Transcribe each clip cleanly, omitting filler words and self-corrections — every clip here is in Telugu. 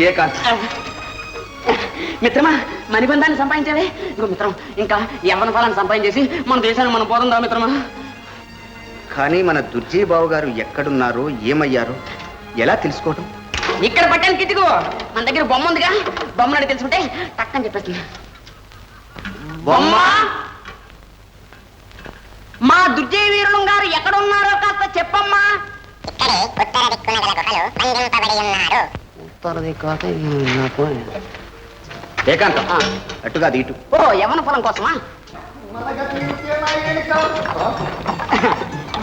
ఏకాంత్ మిత్రమా మణిబంధాన్ని సంపాదించావే ఇంకో మిత్రం ఇంకా యవ్వన ఫలాన్ని సంపాదించేసి మన దేశాన్ని మనం పోతుందా మిత్రమా. కానీ మన దుర్జయ్ బాబు గారు ఎక్కడున్నారో ఏమయ్యారో ఎలా తెలుసుకోవటం? ఇక్కడ పట్టాను కిట్టుకు మన దగ్గర బొమ్మ ఉందిగా, బొమ్మ అడిగి తెలుసుకుంటే టక్కని చెప్పేస్తుంది. బొమ్మ మా దుర్జయ వీరులు గారు ఎక్కడ ఉన్నారో కాస్త చెప్పమ్మా. ఉత్తర దిక్కు ఏకాంతం అట్టుగా అది ఇటు. ఓ యవ్వన ఫలం కోసమా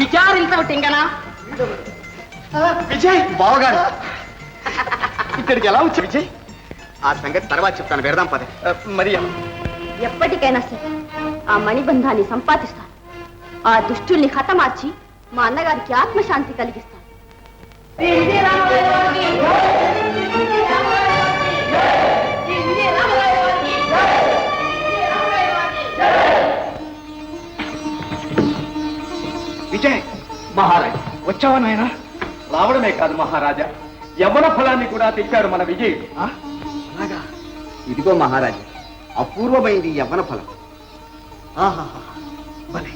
విచారించబట్టి ఇంకనా విజయ్ బావగారు ఇక్కడికి ఎలా వచ్చి విజయ్? ఆ సంగతి తర్వాత చెప్తాను, వెరదాం పద. మరి ఎప్పటికైనా సరే ఆ మణిబంధాన్ని సంపాదిస్తాను. ఆ దుష్టుల్ని హతమార్చి మా అన్నగారికి ఆత్మశాంతి కలిగిస్తాను. విజయ్ మహారాజా వచ్చావా నాయన? రావడమే కాదు మహారాజా, యవ్వన ఫలాన్ని కూడా తెచ్చాడు మన విజయుడు. అలాగా? ఇదిగో మహారాజా, అపూర్వమైంది యవ్వన ఫలం. భలే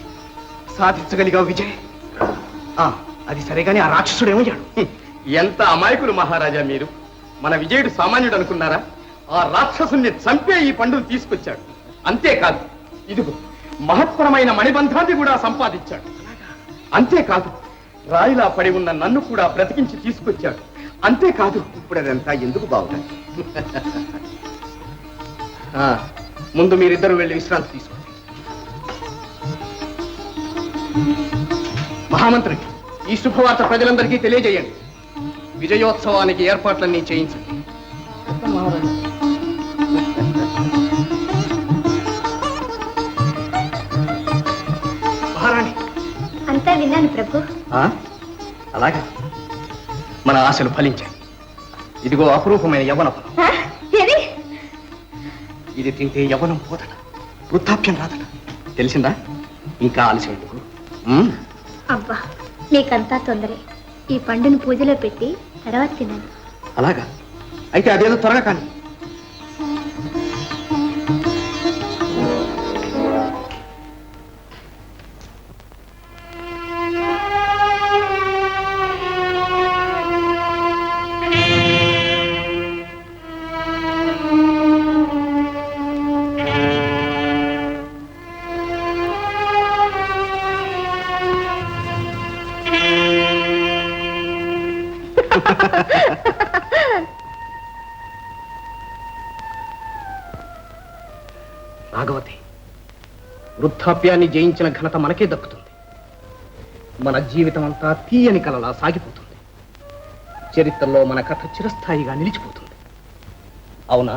సాధించగలిగావు విజయ్. అది సరేగాని ఆ రాక్షసుడు ఏమయ్యాడు? ఎంత అమాయకులు మహారాజా మీరు. మన విజయుడు సామాన్యుడు అనుకున్నారా? ఆ రాక్షసుని చంపే ఈ పండును తీసుకొచ్చాడు. అంతేకాదు ఇదిగో మహత్తరమైన మణిబంధాన్ని కూడా సంపాదించాడు. అంతేకాదు రాయిలా పడి ఉన్న నన్ను కూడా బ్రతికించి తీసుకొచ్చాడు. అంతేకాదు ఇప్పుడు అదంతా ఎందుకు బాగుంది? ముందు మీరిద్దరు వెళ్ళి విశ్రాంతి తీసుకోండి. మహామంత్రి, ఈ శుభవార్త ప్రజలందరికీ తెలియజేయండి. విజయోత్సవానికి ఏర్పాట్లన్నీ చేయించండి. మహారాణి అంతా విన్నాను ప్రభు. అలాగా మన ఆశలు ఫలించాయి. ఇదిగో అపురూపమైన యవ్వన ఫలం. ఇది తింటే యవ్వనం పోదట, వృద్ధాప్యం రాదట. తెలిసిందా? ఇంకా ఆలస్యం ఎందుకు? అబ్బా మీకంతా తొందరే. ఈ పండును పూజలో పెట్టి తర్వాత తిన్నాను. అలాగా? అయితే అదేదో త్వరగా కానీ. రాఘవతి, వృద్ధాప్యాన్ని జయించిన ఘనత మనకే దక్కుతుంది. మన జీవితం అంతా తీయని కలలా సాగిపోతుంది. చరిత్రలో మన కథ చిరస్థాయిగా నిలిచిపోతుంది. అవునా?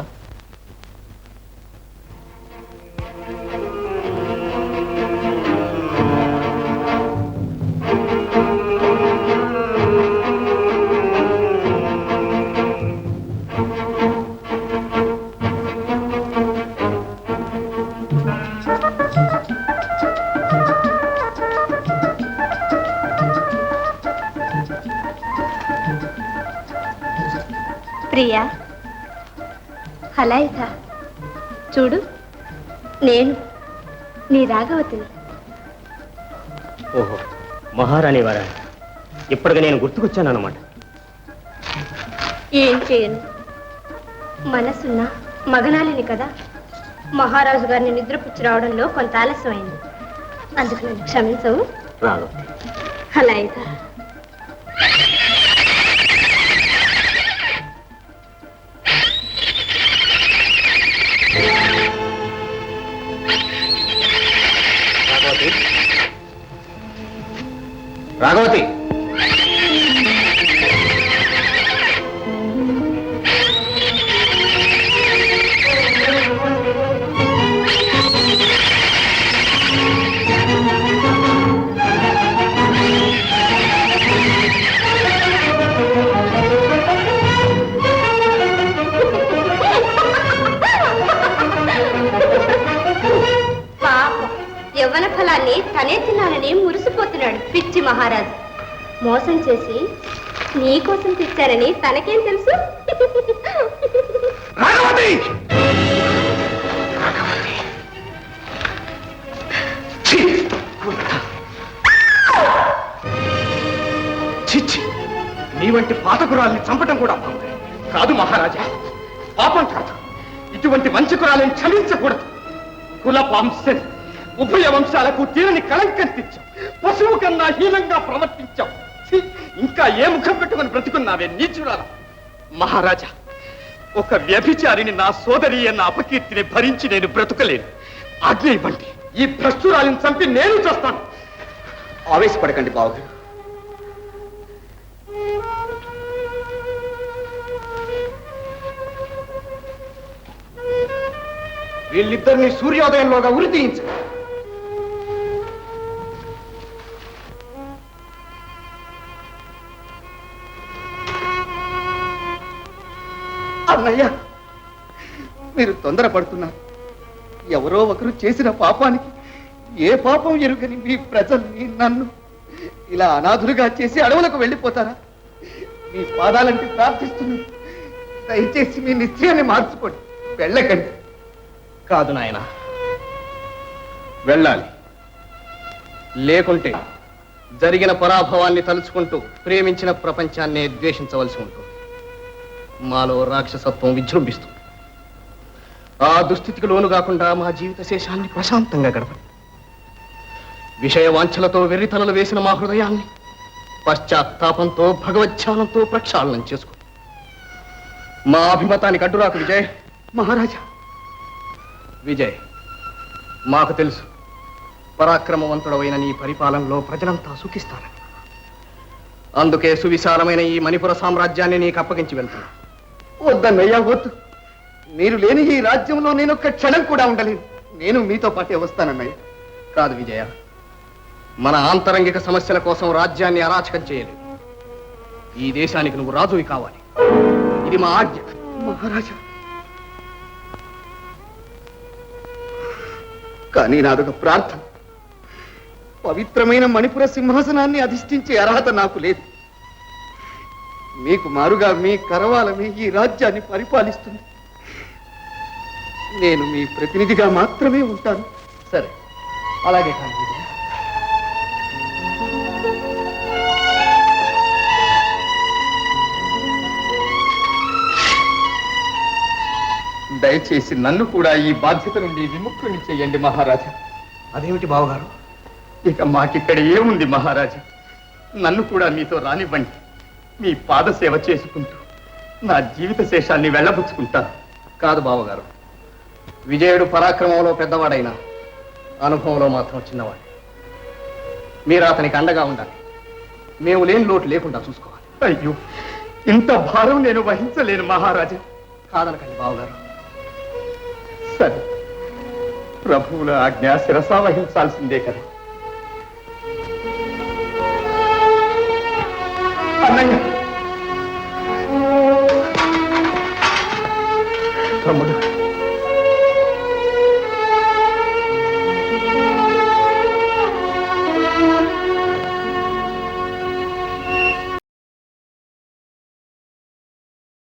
ప్రియా, హలాయిత చూడు, నేను నీ రాఘవతిని. ఓహో, మహారాణి వారా, ఇప్పటికి నేను గుర్తుకొచ్చానన్నమాట. ఏం చేయను, మనసున్న మగనాలిని కదా. మహారాజు గారిని నిద్రపుచ్చి రావడంలో కొంత ఆలస్యమైంది. అందుకు నన్ను క్షమించవు. రాదు. హలాయిత రాఘవతి, యవ్వన ఫలాన్ని తనే తిన్నానని మురిసిపోతున్నాడు పిచ్చి మహారాజు. మోసం చేసి నీకోసం తెచ్చారని తనకేం తెలుసు? రాఘవతి! ఛీ! చిచ్చి, నీ వంటి పాతకురాల్ని చంపటం కూడా పాపం కాదు మహారాజా, పాపం కాదు. ఇటువంటి వంచకురాలను క్షమించకూడదు. కుల వంశం ఉభయ వంశాలకు తీరని కళంకం తెచ్చాం. పశువు కన్నా హీనంగా ప్రవర్తించాం. ఛీ! ఇంకా ఏ ముఖం పెట్టుకుని బ్రతుకున్నావే నీచురాలా. మహారాజా, ఒక వ్యభిచారిని నా సోదరి అన్న అపకీర్తిని భరించి నేను బ్రతుకలేను. ఆజ్ఞ ఇవ్వండి, ఈ భ్రష్టురాలిని చంపి నేను చేస్తాను. ఆవేశపడకండి బావగారు. వీళ్ళిద్దరిని సూర్యోదయంలోగా ఉరి తీయించు. అన్నయ్య, మీరు తొందరపడుతున్నారు. ఎవరో ఒకరు చేసిన పాపానికి ఏ పాపం ఎరుగని మీ ప్రజల్ని నన్ను ఇలా అనాథులుగా చేసి అడవులకు వెళ్ళిపోతారా? మీ పాదాలంటే ప్రార్థిస్తున్నాను. దయచేసి మీ నిశ్చయాన్ని మార్చుకోండి, వెళ్ళకండి. కాదు నాయన, వెళ్ళాలి. లేకుంటే జరిగిన పరాభవాన్ని తలుచుకుంటూ ప్రేమించిన ప్రపంచాన్నే ద్వేషించవలసి ఉంటుంది. మాలో రాక్షసత్వం విజృంభిస్తుంది. ఆ దుస్థితికి లోను కాకుండా మా జీవిత శేషాన్ని ప్రశాంతంగా గడపండి. విషయ వాంఛలతో వెర్రితలలు వేసిన మా హృదయాన్ని పశ్చాత్తాపంతో భగవచ్ఛానంతో ప్రక్షాళనం చేసుకో. మా అభిమతానికి అడ్డురాకు విజయ్. మహారాజా, విజయ్, మాకు తెలుసు పరాక్రమవంతుడమైన నీ పరిపాలనలో ప్రజలంతా సుఖిస్తారని. అందుకే సువిశాలమైన ఈ మణిపుర సామ్రాజ్యాన్ని నీకు అప్పగించి వెళ్తున్నా. వద్దన్నయ్యా, వద్దు. మీరు లేని ఈ రాజ్యంలో నేను ఒక్క క్షణం కూడా ఉండలేను. నేను మీతో పాటే వస్తానన్నయ్య. కాదు విజయ, మన ఆంతరంగిక సమస్యల కోసం రాజ్యాన్ని అరాచకం చేయలేదు. ఈ దేశానికి నువ్వు రాజువి కావాలి. ఇది మా ఆజ్ఞ. మహారాజా, కానీ నాదొక ప్రార్థన. పవిత్రమైన మణిపుర సింహాసనాన్ని అధిష్ఠించే అర్హత నాకు లేదు. మీకు మారుగా మీ కరవాలమే ఈ రాజ్యాన్ని పరిపాలిస్తుంది. నేను మీ ప్రతినిధిగా మాత్రమే ఉంటాను. సరే, అలాగే కాదు విజయ. దయచేసి నన్ను కూడా ఈ బాధ్యత నుండి విముక్తుని చేయండి మహారాజా. అదేమిటి బావగారు? ఇక మాకిక్కడ ఏముంది మహారాజా? నన్ను కూడా మీతో రానివ్వండి. మీ పాద సేవ చేసుకుంటూ నా జీవిత శేషాన్ని వెళ్ళబుచ్చుకుంటాను. కాదు బావగారు, విజయుడు పరాక్రమంలో పెద్దవాడైనా అనుభవంలో మాత్రం చిన్నవాడు. మీరు అతనికి అండగా ఉండాలి. మేము లేని లోటు లేకుండా చూసుకోవాలి. అయ్యో, ఇంత భారం నేను వహించలేను మహారాజా. కాదనకండి బావగారు. సరే, ప్రభువుల ఆజ్ఞ శిరసా వహించాల్సిందే కదా.